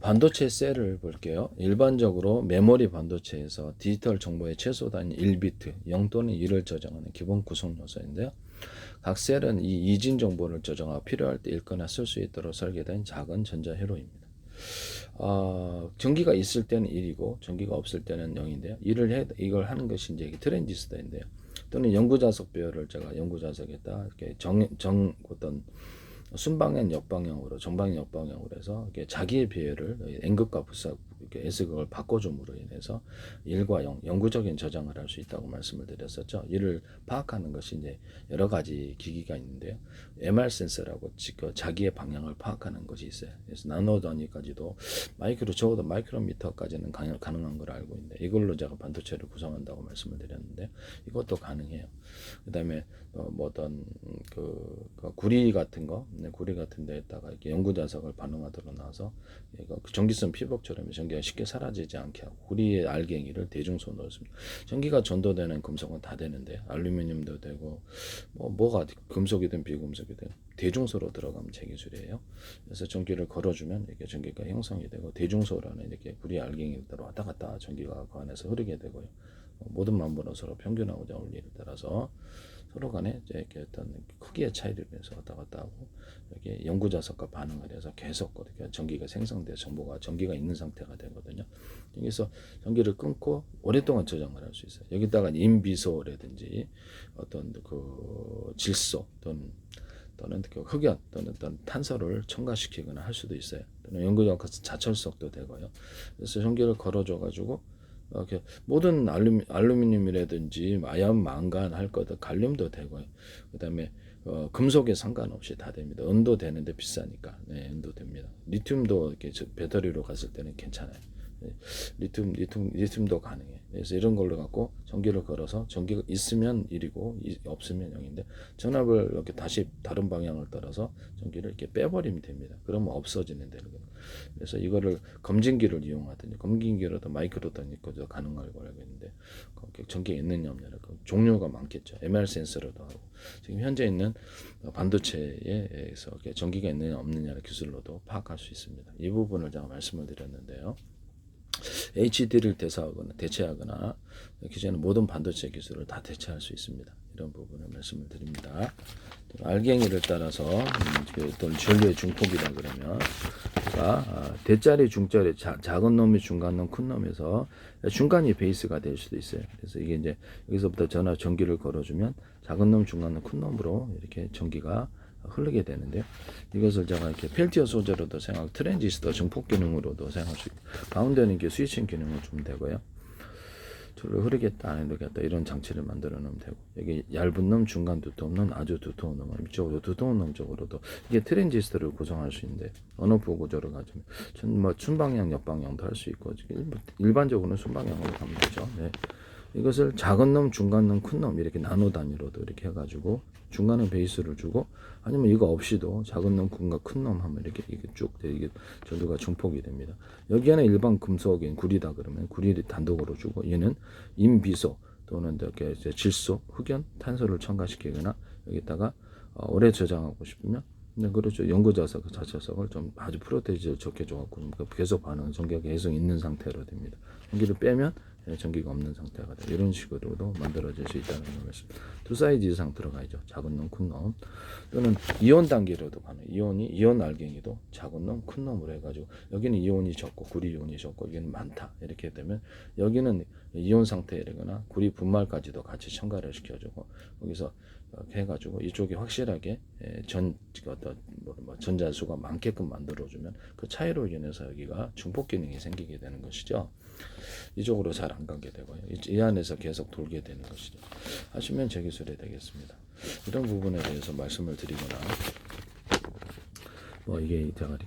반도체 셀을 볼게요. 일반적으로 메모리 반도체에서 디지털 정보의 최소 단위 1비트, 0 또는 1을 저장하는 기본 구성 요소인데요. 각 셀은 이 이진 정보를 저장하고 필요할 때 읽거나 쓸 수 있도록 설계된 작은 전자 회로입니다. 전기가 있을 때는 1이고 전기가 없을 때는 0인데요. 이걸 하는 것이 이제 트랜지스터인데요. 또는 연구자석 배열을 제가 연구자석에다 이렇게 어떤 순방향 역방향으로 정방향 역방향으로 해서 이렇게 자기의 배열을 N극과 부사 이렇게 S극을 바꿔줌으로 인해서 1과 0 영구적인 저장을 할 수 있다고 말씀을 드렸었죠. 이를 파악하는 것이 이제 여러 가지 기기가 있는데요. MR 센서라고 자기의 방향을 파악하는 것이 있어요. 그래서 나노 단위까지도 적어도 마이크로미터까지는 가능한 걸 알고 있는데 이걸로 제가 반도체를 구성한다고 말씀을 드렸는데 이것도 가능해요. 그다음에 어떤 구리 같은 거, 구리 같은 데에다가 이렇게 연구 자석을 반응하도록 놔서 전기성 피복처럼 전기가 쉽게 사라지지 않게 하고 구리의 알갱이를 대중소로 넣습니다. 전기가 전도되는 금속은 다 되는데 알루미늄도 되고 뭐가 금속이든 비금속이든 대중소로 들어가면 제 기술이에요. 그래서 전기를 걸어주면 이렇게 전기가 형성이 되고 대중소라는 이렇게 구리 알갱이를 왔다 갔다 전기가 그 안에서 흐르게 되고요. 모든 만분은 서로 평균하고자 원리에 따라서 서로 간에 이렇게 어떤 크기의 차이를 내서 왔다 갔다 하고 이렇게 연구 자석과 반응을 해서 계속 전기가 생성돼 전기가 있는 상태가 되거든요. 여기서 전기를 끊고 오랫동안 저장을 할 수 있어요. 여기다가 인비소라든지 어떤 질소 또는 흑연 또는 어떤 탄소를 첨가시키거나 할 수도 있어요. 또는 연구자석 자철석도 되고요. 그래서 전기를 걸어줘 가지고 이렇게 모든 알루미늄이라든지 아연, 망간 할 것들 갈륨도 되고요. 그다음에 금속에 상관없이 다 됩니다. 은도 되는데 비싸니까. 네, 은도 됩니다. 리튬도 이렇게 배터리로 갔을 때는 괜찮아요. 네, 리튬도 가능해. 그래서 이런 걸로 갖고 전기를 걸어서 전기가 있으면 1이고 없으면 0인데 전압을 이렇게 다시 다른 방향을 따라서 전기를 이렇게 빼버리면 됩니다. 그러면 없어지는 데는. 그래서 이거를 검진기를 이용하든지 검진기로도 마이크로도 있고도 가능한 걸 알고 있는데 전기가 있느냐 없느냐 종류가 많겠죠. MR 센서로도 하고 지금 현재 있는 반도체에서 전기가 있느냐 없느냐를 기술로도 파악할 수 있습니다. 이 부분을 제가 말씀을 드렸는데요. HD를 대체하거나 기존의 모든 반도체 기술을 다 대체할 수 있습니다. 이런 부분을 말씀을 드립니다. 알갱이를 따라서 어떤 전류의 중폭이다 그러면 대짜리, 중짜리, 작은 놈이 중간 놈, 큰 놈에서 중간이 베이스가 될 수도 있어요. 그래서 이게 이제 여기서부터 전기를 걸어주면 작은 놈, 중간 놈, 큰 놈으로 이렇게 전기가 흐르게 되는데요. 이것을 제가 이렇게 펠티어 소재로도 사용하고 트랜지스터 증폭 기능으로도 사용할 수 있고 가운데는 이게 스위칭 기능을 좀 되고요. 줄을 흐르겠다 안 흐르겠다 이런 장치를 만들어 놓으면 되고 여기 얇은 놈, 중간 두터운 놈, 아주 두터운 놈, 이쪽으로 두터운 놈 쪽으로도 이게 트랜지스터를 구성할 수 있는데 언어프 구조를 가지면 순방향, 역방향도 할 수 있고 일반적으로는 순방향으로 가면 되죠. 네. 이것을 작은 놈, 중간 놈, 큰 놈 이렇게 나노 단위로도 이렇게 해가지고 중간에 베이스를 주고 아니면 이거 없이도 작은 놈, 큰 놈 하면 이렇게 쭉 이게 전도가 중폭이 됩니다. 여기에는 일반 금속인 구리다 그러면 구리 단독으로 주고 얘는 인비소 또는 이렇게 질소, 흑연, 탄소를 첨가시키거나 여기다가 오래 저장하고 싶으면 그렇죠. 연구자석 자체석을 좀 아주 프로테이지를 좋게 줘갖고 계속 반응 전기가 계속 있는 상태로 됩니다. 전기를 빼면 전기가 없는 상태가 돼요. 이런 식으로도 만들어질 수 있다는 말씀. 두 사이즈 이상 들어가야죠. 작은 놈, 큰 놈. 또는 이온 단계로도 가능. 이온 알갱이도 작은 놈, 큰 놈으로 해가지고 여기는 이온이 적고 구리 이온이 적고 여기는 많다. 이렇게 되면 여기는 이온 상태이거나 구리 분말까지도 같이 첨가를 시켜주고 거기서 해가지고 이쪽이 확실하게 전자수가 많게끔 만들어주면 그 차이로 인해서 여기가 중폭 기능이 생기게 되는 것이죠. 이쪽으로 잘 안 가게 되고요. 이 안에서 계속 돌게 되는 것이죠. 하시면 제 기술이 되겠습니다. 이런 부분에 대해서 말씀을 드리거나 이게 제가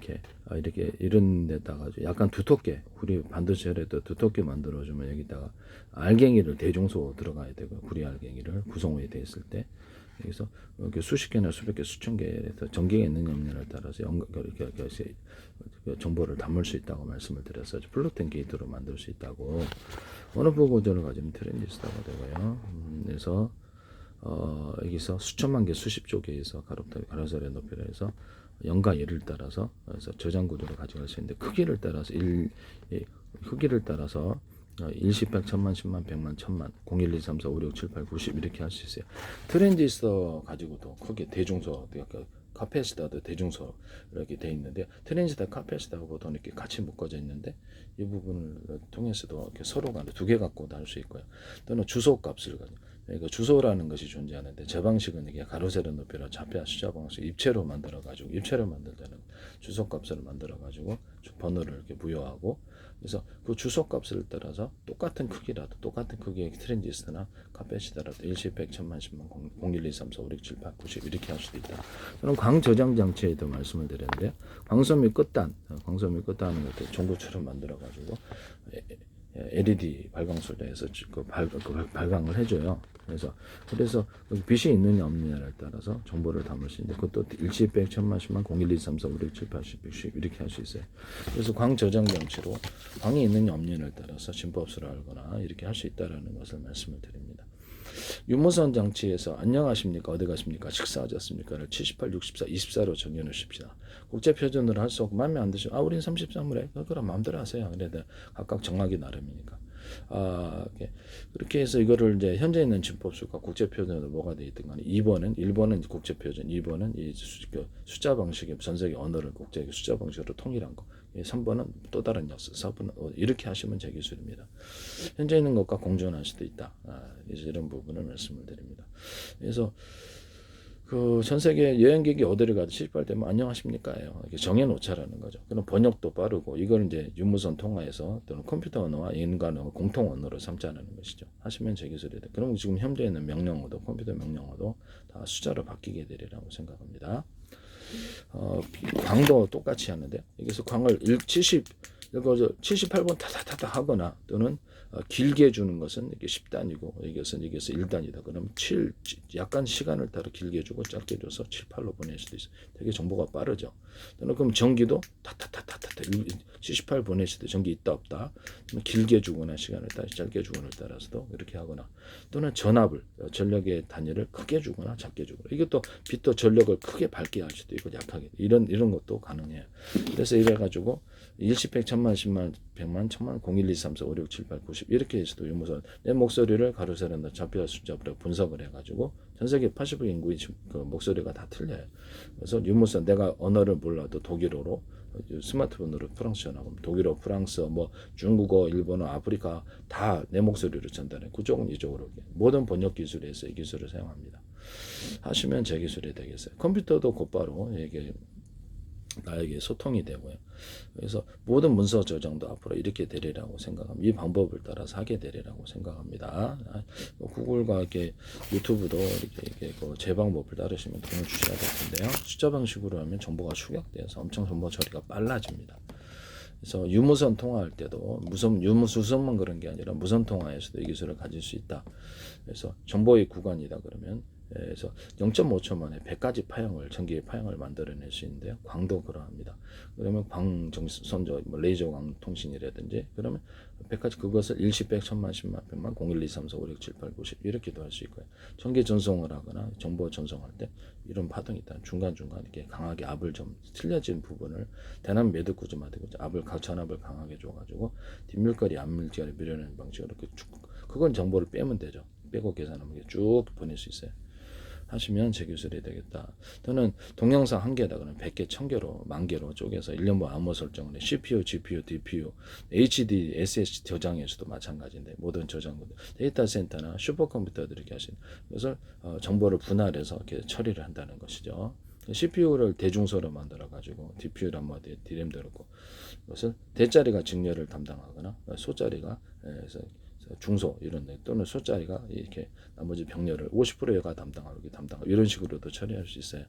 이렇게 이런 데다가 약간 두텁게 구리 반도체에도 두텁게 만들어주면 여기다가 알갱이를 대중소 들어가야 되고요. 구리 알갱이를 구성이 되어 있을 때 여기서 이렇게 수십 개나 수백 개, 수천 개에서 전기가 있느냐 없느냐에 따라서 이렇게 정보를 담을 수 있다고 말씀을 드렸어요. 플로팅 게이트로 만들 수 있다고. 원어프 구조를 가지면 트랜지스터가 되고요. 그래서 여기서 수천만 개, 수십조 개에서 가로세로 높이로 해서 영과 일을 따라서 그래서 저장 구조를 가져갈 수 있는데 크기를 따라서 크기를 따라서 일십, 백, 천만, 십만, 백만, 천만, 0, 1, 2, 3, 4, 5, 6, 7, 8, 90 이렇게 할 수 있어요. 트랜지스터 가지고도 크게 대중소, 그러니까 카패시터도 대중소 이렇게 돼 있는데 트랜지스터 카패시터하고도 이렇게 같이 묶어져 있는데 이 부분을 통해서도 이렇게 서로 간에 두 개 갖고도 할 수 있고요. 또는 주소 값을 가지고 그러니까 주소라는 것이 존재하는데 제 방식은 이게 가로 세로 높이로 좌표 숫자 방식 입체로 만들어 가지고 입체로 만들 때는 주소 값을 만들어 가지고 번호를 이렇게 부여하고 그래서 그 주소 값을 따라서 똑같은 크기라도 똑같은 크기의 트랜지스터나 카패시터라도 일십, 백, 천만, 십만, 0, 1, 2, 3, 4, 5, 6, 7, 8, 90 이렇게 할 수도 있다. 저는 광 저장 장치에도 말씀을 드렸는데요. 광섬유 끝단, 광섬유 끝단하는 것도 전구처럼 만들어 가지고 LED 발광술로 해서 발광을 해줘요. 그래서 빛이 있느냐 없느냐를 따라서 정보를 담을 수 있는데 그것도 일십, 백, 천만, 십만, 0, 1, 2, 3, 4, 5, 6, 7, 8, 10, 110 이렇게 할 수 있어요. 그래서 광 저장 장치로 광이 있느냐 없느냐를 따라서 진법수를 알거나 이렇게 할 수 있다라는 것을 말씀을 드립니다. 유무선 장치에서 안녕하십니까 어디 가십니까 식사하셨습니까를 78, 64, 24로 정해놓으십시다. 국제 표준으로 할 수 없고 마음에 안 드시면 우린 33을 해. 그럼 마음대로 하세요. 그래도 각각 정하기 나름이니까. 그렇게 해서 이거를 이제 현재 있는 진법수가 국제 표준으로 뭐가 돼 있든 간에 1번은 국제 표준, 2번은 이 숫자 방식의 전 세계 언어를 국제 숫자 방식으로 통일한 거. 3번은 또 다른 역사, 4번은 이렇게 하시면 제 기술입니다. 현재 있는 것과 공존할 수도 있다. 이런 부분을 말씀을 드립니다. 그래서 그 전 세계 여행객이 어디를 가도 78되면 안녕하십니까예요. 이렇게 정해놓자라는 거죠. 그럼 번역도 빠르고 이걸 이제 유무선 통화해서 또는 컴퓨터 언어와 인간 언어 공통 언어로 삼자는 것이죠. 하시면 제 기술이다. 그럼 지금 현재 있는 명령어도 컴퓨터 명령어도 다 숫자로 바뀌게 되리라고 생각합니다. 광도 똑같이 하는데 여기서 광을 78번 타타타타 하거나 또는 길게 주는 것은 이게 10단이고 여기서 1단이다. 그러면 약간 시간을 따라 길게 주고 짧게 줘서 7, 8로 보낼 수도 있어요. 되게 정보가 빠르죠. 또는 그럼 전기도 타타타타타 78 보낼 수도 전기 있다 없다. 길게 주거나 시간을 따라 짧게 주거나를 따라서도 이렇게 하거나 또는 전압을 전력의 단위를 크게 주거나 작게 주거나 이것도 빛도 전력을 크게 밝게 할 수도 있고 약하게 이런 것도 가능해요. 그래서 이래 가지고 일십, 백, 천만, 십만, 백만, 천만, 0, 1, 2, 3, 4, 5, 6, 7, 8, 90 이렇게 해서도 유무선 내 목소리를 가로 세로나 좌표 숫자로 분석을 해가지고 전 세계 80억 인구의 그 목소리가 다 틀려요. 그래서 유무선 내가 언어를 몰라도 독일어로 스마트폰으로 프랑스 전화하면 독일어, 프랑스, 뭐 중국어, 일본어, 아프리카 다 내 목소리를 전달해. 그쪽은 이쪽으로 모든 번역 기술에서 이 기술을 사용합니다. 하시면 제 기술이 되겠어요. 컴퓨터도 곧바로 이게 나에게 소통이 되고요. 그래서 모든 문서 저장도 앞으로 이렇게 되리라고 생각합니다. 이 방법을 따라서 하게 되리라고 생각합니다. 구글과 이렇게 유튜브도 이렇게 제 방법을 따르시면 도움을 주셔야 될 텐데요. 숫자 방식으로 하면 정보가 축약돼서 엄청 정보 처리가 빨라집니다. 그래서 유무선 통화할 때도 유무수선만 그런 게 아니라 무선 통화에서도 이 기술을 가질 수 있다. 그래서 정보의 구간이다 그러면 그래서 0.5초 만에 100가지 전기의 파형을 만들어낼 수 있는데요. 광도 그러합니다. 그러면 광전선저 레이저 광 통신이라든지 그러면 100가지 그것을 일십, 백, 천만, 십만, 백만, 0, 1, 2, 3, 4, 5, 6, 7, 8, 90 이렇게도 할 수 있고요. 전기 전송을 하거나 정보 전송할 때 이런 파동이 있다. 중간중간 이렇게 강하게 압을 좀 틀려진 부분을 대남 매듭 구조마다 전압을 강하게 줘가지고 뒷밀거리 앞밀거리 밀어내는 방식으로 그건 정보를 빼면 되죠. 빼고 계산하면 쭉 보낼 수 있어요. 하시면 제 기술이 되겠다. 또는 동영상 한 개다 그러면 100개, 1000개로, 10,000개로 쪼개서 1년분 암호 설정을 해. CPU, GPU, DPU, HD, SSD 저장에서도 마찬가지인데 모든 저장고들 데이터 센터나 슈퍼컴퓨터들이 이렇게 하시는 것을 정보를 분할해서 이렇게 처리를 한다는 것이죠. CPU를 대중소로 만들어 가지고 DPU란 뭐 DRAM 들었고 그것을 대자리가 직렬을 담당하거나 소자리가 중소 이런 데 또는 소자리가 이렇게 나머지 병렬을 50%가 담당하고 이런 식으로도 처리할 수 있어요.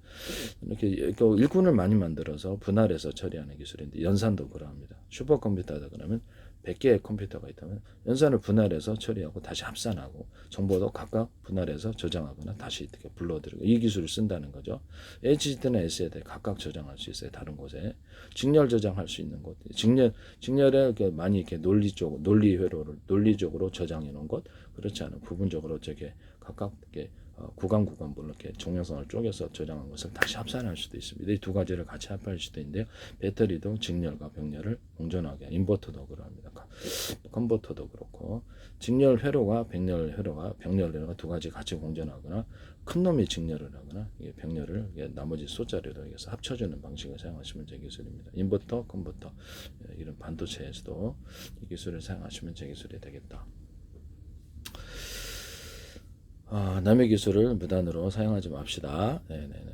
이렇게 일꾼을 많이 만들어서 분할해서 처리하는 기술인데 연산도 그러합니다. 슈퍼컴퓨터다 그러면 100개의 컴퓨터가 있다면 연산을 분할해서 처리하고 다시 합산하고 정보도 각각 분할해서 저장하거나 다시 이렇게 불러들이고 이 기술을 쓴다는 거죠. HD나 SSD에 각각 저장할 수 있어요. 다른 곳에 직렬 저장할 수 있는 곳, 직렬에 많이 이렇게 논리적으로 저장해 놓은 곳, 그렇지 않은 부분적으로 저게 각각 이렇게 구간별로 이렇게 정량선을 쪼개서 저장한 것을 다시 합산할 수도 있습니다. 이 두 가지를 같이 합할 수도 있는데요. 배터리도 직렬과 병렬을 공존하게, 인버터도 그럽니다. 컨버터도 그렇고, 직렬 회로가 병렬 회로가 두 가지 같이 공존하거나, 큰 놈이 직렬을 하거나 병렬을 나머지 숫자리로 해서 합쳐주는 방식을 사용하시면 제 기술입니다. 인버터, 컨버터 이런 반도체에서도 이 기술을 사용하시면 제 기술이 되겠다. 남의 기술을 무단으로 사용하지 맙시다. 네네네.